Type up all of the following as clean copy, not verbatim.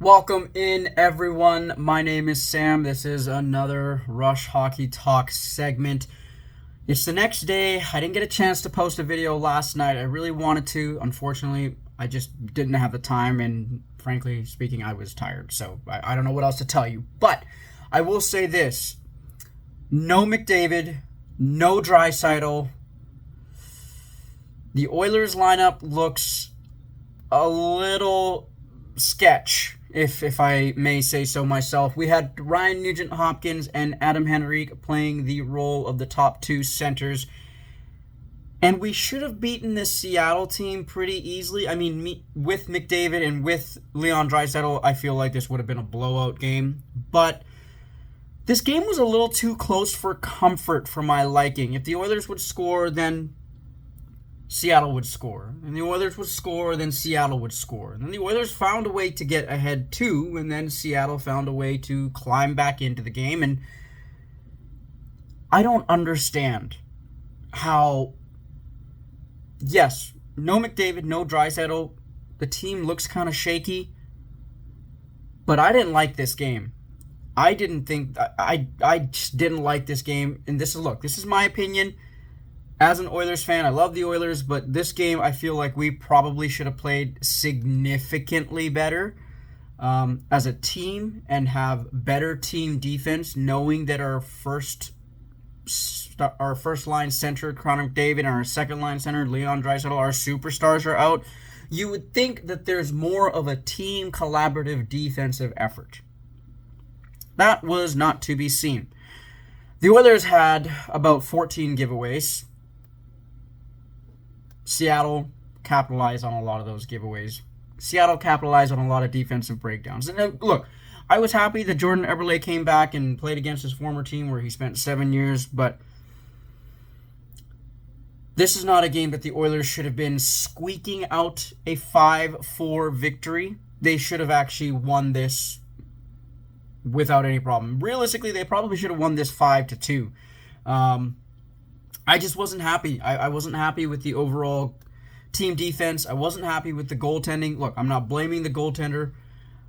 Welcome in, everyone. My name is Sam. This is another Rush Hockey Talk segment. It's the next day. I didn't get a chance to post a video last night. I really wanted to. Unfortunately, I just didn't have the time, and frankly speaking, I was tired. So I don't know what else to tell you. But I will say this. No McDavid, no Draisaitl. The Oilers lineup looks a little sketch, if I may say so myself. We had Ryan Nugent-Hopkins and Adam Henrique playing the role of the top two centers, and we should have beaten this Seattle team pretty easily. I mean, with McDavid and with Leon Draisaitl, I feel like this would have been a blowout game, but this game was a little too close for comfort for my liking. If the Oilers would score, then Seattle would score. And the Oilers would score, then Seattle would score. And then the Oilers found a way to get ahead too, and then Seattle found a way to climb back into the game. And I don't understand how, yes, no McDavid, no Draisaitl, the team looks kind of shaky, but I didn't like this game. I just didn't like this game. And this is my opinion. As an Oilers fan, I love the Oilers, but this game, I feel like we probably should have played significantly better as a team and have better team defense, knowing that our first line center, Connor McDavid, and our second line center, Leon Draisaitl, our superstars are out. You would think that there's more of a team collaborative defensive effort. That was not to be seen. The Oilers had about 14 giveaways. Seattle capitalized on a lot of those giveaways. Seattle capitalized on a lot of defensive breakdowns. And look, I was happy that Jordan Eberle came back and played against his former team where he spent 7 years, but this is not a game that the Oilers should have been squeaking out a 5-4 victory. They should have actually won this without any problem. Realistically, they probably should have won this 5-2. I just wasn't happy. I wasn't happy with the overall team defense. I wasn't happy with the goaltending. Look, I'm not blaming the goaltender.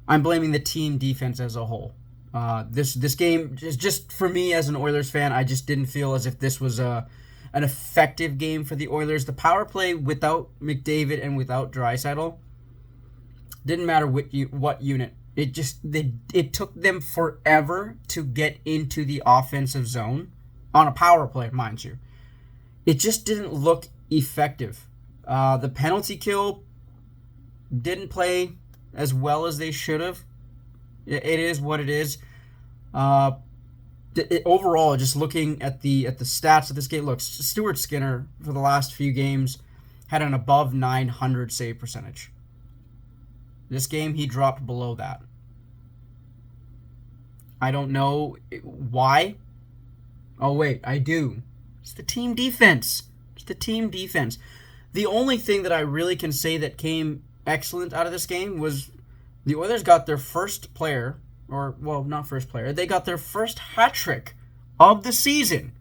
I'm blaming the team defense as a whole. This game is just, for me as an Oilers fan, I just didn't feel as if this was an effective game for the Oilers. The power play without McDavid and without Draisaitl didn't matter what unit. It took them forever to get into the offensive zone on a power play, mind you. It just didn't look effective. The penalty kill didn't play as well as they should have. It is what it is. Overall, just looking at the stats of this game, look, Stuart Skinner for the last few games had an above 900 save percentage. This game, he dropped below that. I don't know why. Oh, wait, I do. It's the team defense. The only thing that I really can say that came excellent out of this game was the Oilers got their first player, not first player, they got their first hat trick of the season.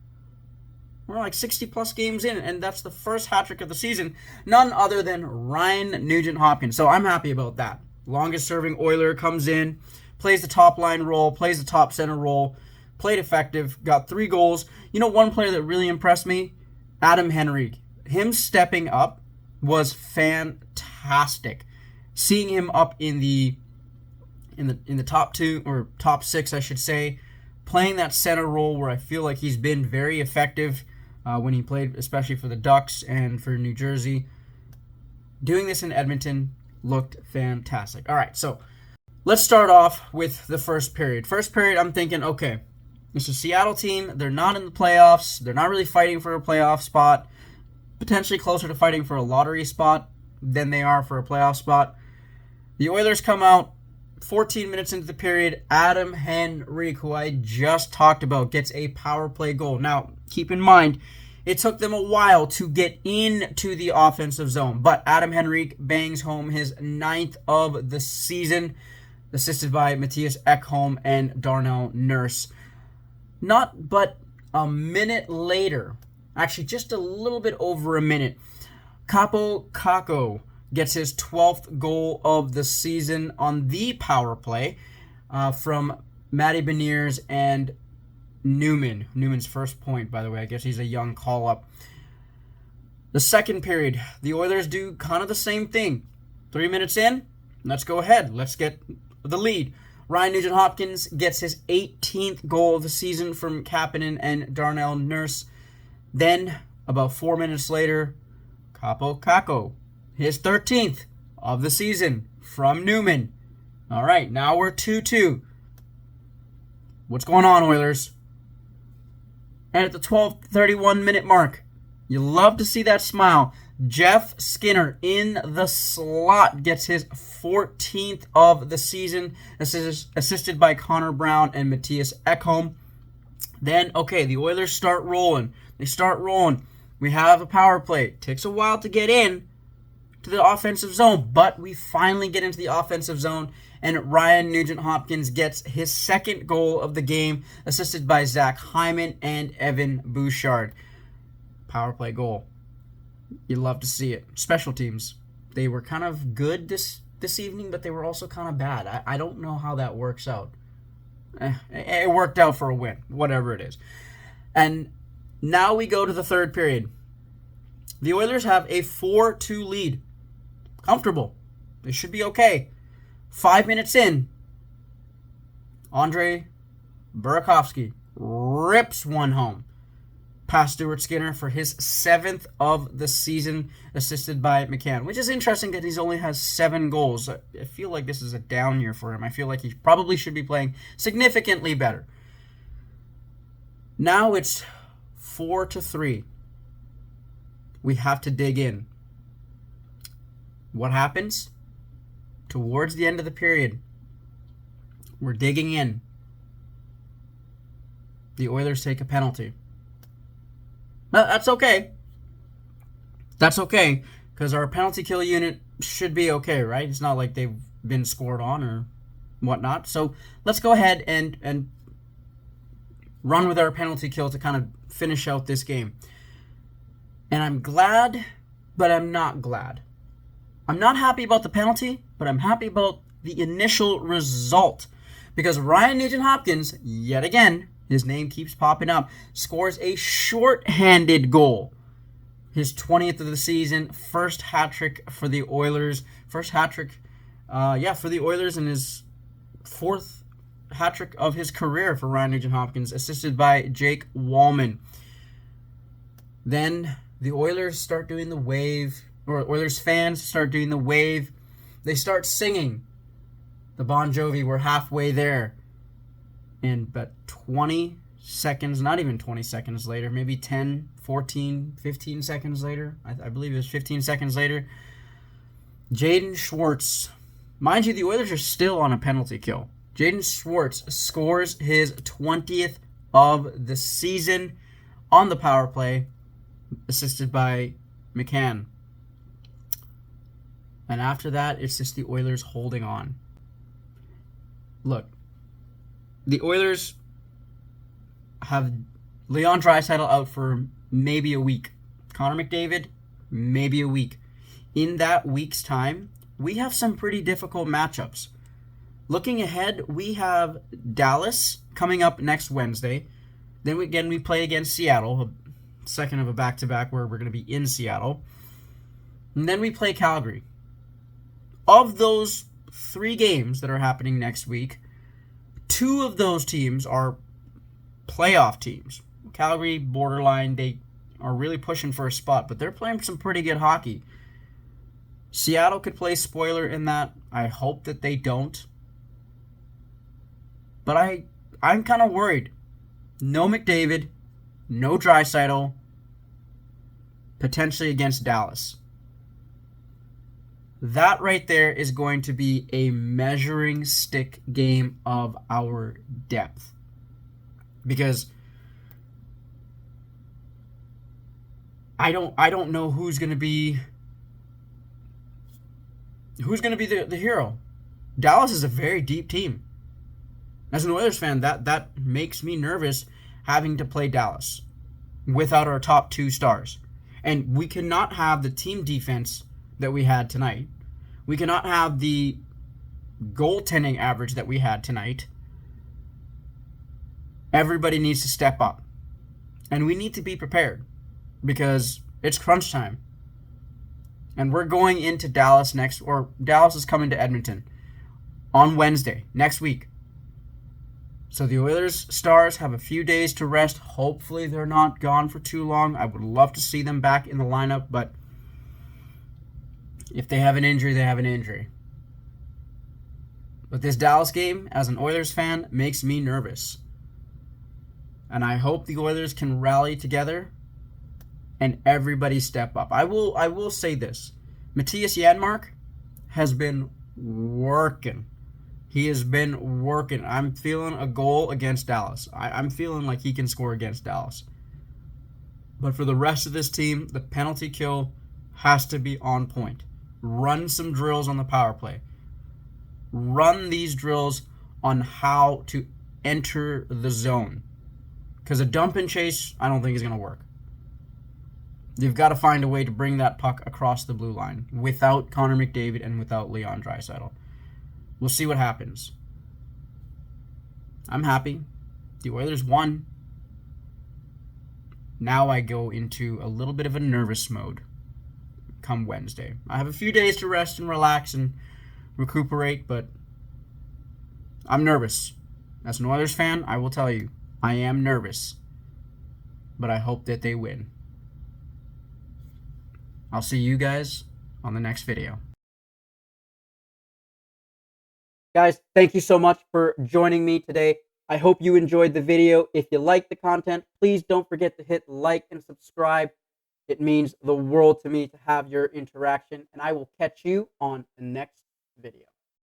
We're like 60-plus games in, and that's the first hat trick of the season. None other than Ryan Nugent-Hopkins. So I'm happy about that. Longest-serving Oiler comes in, plays the top-line role, plays the top-center role, played effective, got 3 goals. You know, one player that really impressed me? Adam Henrique. Him stepping up was fantastic. Seeing him up in the top 2 or top 6, I should say, playing that center role where I feel like he's been very effective when he played, especially for the Ducks and for New Jersey. Doing this in Edmonton looked fantastic. All right, so let's start off with the first period. First period, I'm thinking, okay, it's a Seattle team. They're not in the playoffs. They're not really fighting for a playoff spot. Potentially closer to fighting for a lottery spot than they are for a playoff spot. The Oilers come out 14 minutes into the period. Adam Henrique, who I just talked about, gets a power play goal. Now, keep in mind, it took them a while to get into the offensive zone. But Adam Henrique bangs home his 9th of the season, assisted by Matthias Ekholm and Darnell Nurse. Not but a minute later, actually just a little bit over a minute, Capo Caco gets his 12th goal of the season on the power play from Matty Beniers and Newman. Newman's first point, by the way. I guess he's a young call-up. The second period, the Oilers do kind of the same thing. 3 minutes in, let's go ahead. Let's get the lead. Ryan Nugent-Hopkins gets his 18th goal of the season from Kapanen and Darnell Nurse. Then, about 4 minutes later, Kaapo Kakko, his 13th of the season from Newman. All right, now we're 2-2. What's going on, Oilers? And at the 12:31 minute mark, you love to see that smile. Jeff Skinner in the slot gets his 14th of the season, assisted by Connor Brown and Matthias Ekholm. Then, okay, the Oilers start rolling. They start rolling. We have a power play. It takes a while to get in to the offensive zone, but we finally get into the offensive zone, and Ryan Nugent-Hopkins gets his second goal of the game, assisted by Zach Hyman and Evan Bouchard. Power play goal. You love to see it. Special teams. They were kind of good this evening, but they were also kind of bad. I don't know how that works out. It worked out for a win, whatever it is. And now we go to the third period. The Oilers have a 4-2 lead. Comfortable. They should be okay. 5 minutes in, Andrei Burakovsky rips one home past Stuart Skinner for his 7th of the season, assisted by McCann, which is interesting that he only has 7 goals. I feel like this is a down year for him. I feel like he probably should be playing significantly better. Now it's 4-3. We have to dig in. What happens? Towards the end of the period, we're digging in. The Oilers take a penalty. That's okay. That's okay, because our penalty kill unit should be okay, right? It's not like they've been scored on or whatnot. So let's go ahead and run with our penalty kill to kind of finish out this game. And I'm glad, but I'm not glad. I'm not happy about the penalty, but I'm happy about the initial result. Because Ryan Nugent-Hopkins, yet again, his name keeps popping up, scores a shorthanded goal. His 20th of the season, first hat-trick for the Oilers. First hat-trick, for the Oilers, and his 4th hat-trick of his career for Ryan Nugent-Hopkins, assisted by Jake Wallman. Then the Oilers start doing the wave, or Oilers fans start doing the wave. They start singing the Bon Jovi, "We're Halfway There." And but 20 seconds, not even 20 seconds later, maybe 10, 14, 15 seconds later, I believe it was 15 seconds later, Jaden Schwartz, mind you, the Oilers are still on a penalty kill. Jaden Schwartz scores his 20th of the season on the power play, assisted by McCann. And after that, it's just the Oilers holding on. Look, the Oilers have Leon Draisaitl out for maybe a week. Connor McDavid, maybe a week. In that week's time, we have some pretty difficult matchups. Looking ahead, we have Dallas coming up next Wednesday. Then we play against Seattle, a second of a back-to-back where we're going to be in Seattle. And then we play Calgary. Of those 3 games that are happening next week, 2 of those teams are playoff teams. Calgary, borderline, they are really pushing for a spot, but they're playing some pretty good hockey. Seattle could play spoiler in that. I hope that they don't. But I'm kind of worried. No McDavid, no Draisaitl, potentially against Dallas. That right there is going to be a measuring stick game of our depth. Because I don't know who's going to be the hero. Dallas is a very deep team. As an Oilers fan, that makes me nervous having to play Dallas without our top 2 stars. And we cannot have the team defense that we had tonight. We cannot have the goaltending average that we had tonight. Everybody needs to step up. And we need to be prepared because it's crunch time. And we're going into Dallas Dallas is coming to Edmonton on Wednesday, next week. So the Oilers stars have a few days to rest. Hopefully they're not gone for too long. I would love to see them back in the lineup, but if they have an injury, they have an injury. But this Dallas game, as an Oilers fan, makes me nervous. And I hope the Oilers can rally together and everybody step up. I will say this. Matthias Janmark has been working. He has been working. I'm feeling a goal against Dallas. I'm feeling like he can score against Dallas. But for the rest of this team, the penalty kill has to be on point. Run some drills on the power play. Run these drills on how to enter the zone. Because a dump and chase, I don't think is going to work. You've got to find a way to bring that puck across the blue line without Connor McDavid and without Leon Draisaitl. We'll see what happens. I'm happy. The Oilers won. Now I go into a little bit of a nervous mode come Wednesday. I have a few days to rest and relax and recuperate, but I'm nervous. As an Oilers fan, I will tell you, I am nervous, but I hope that they win. I'll see you guys on the next video. Guys, thank you so much for joining me today. I hope you enjoyed the video. If you like the content, please don't forget to hit like and subscribe. It means the world to me to have your interaction, and I will catch you on the next video.